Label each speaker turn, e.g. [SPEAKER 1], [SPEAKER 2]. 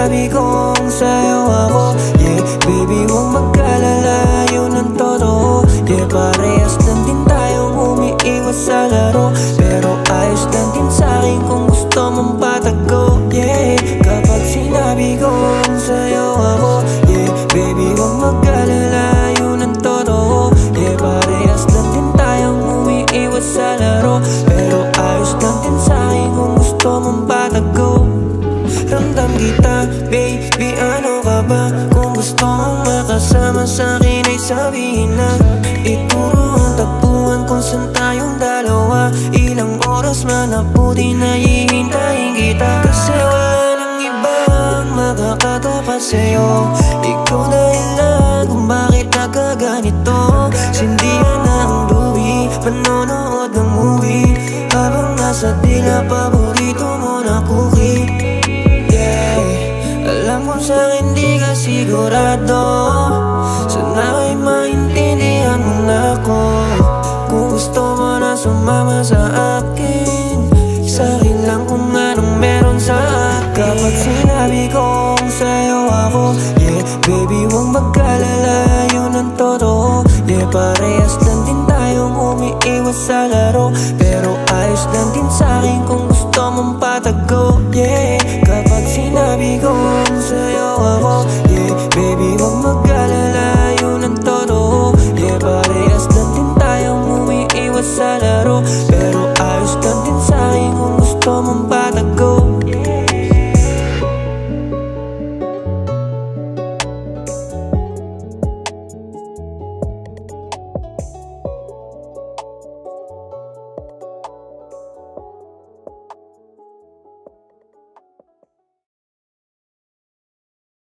[SPEAKER 1] sinabi kong sa'yo ako, yeah, baby, huwag mag-alala, yun ang totoo. Yeah, parehas lang din tayong umiiwas sa laro, pero ayos lang din sa'kin kung gusto mong patago. Yeah, kapag sinabi kong sa'yo ako, yeah, baby, huwag mag-alala, yun ang totoo. Yeah, parehas lang din tayong umiiwas sa laro, pero ayos lang din sa'kin kung gusto mong patago. Ramdam kita, baby, ano ka ba? Kung gusto mong makasama sa'kin ay sabihin na. Ituro ang tagpuan kung saan tayong dalawa. Ilang oras man abuti na hihintayin kita, kasi wala nang ibang makakatapat sa'yo. Ikaw dahilan kung bakit nagkaganito. Sindihan na ang luwi, manonood ng movie habang nasa tila paborito mo na cookie. Alam ko sa'kin di ka sigurado, sana ay maintindihan mo na ako. Kung gusto mo na sumama sa akin, sa'kin lang kung anong meron sa akin. Kapag sinabi kong sa'yo ako, yeah, baby, huwag mag-alala, yun ang totoo. Yeah, parehas lang din tayong umiiwas sa laro, pero ayos lang din sa'kin kung gusto mong patago. Yeah, kapag sinabi kong sa'yo ako, yeah, baby, huwag mag-alala, yun ang totoo. Yeah, parehas lang din tayong umiiwas sa laro,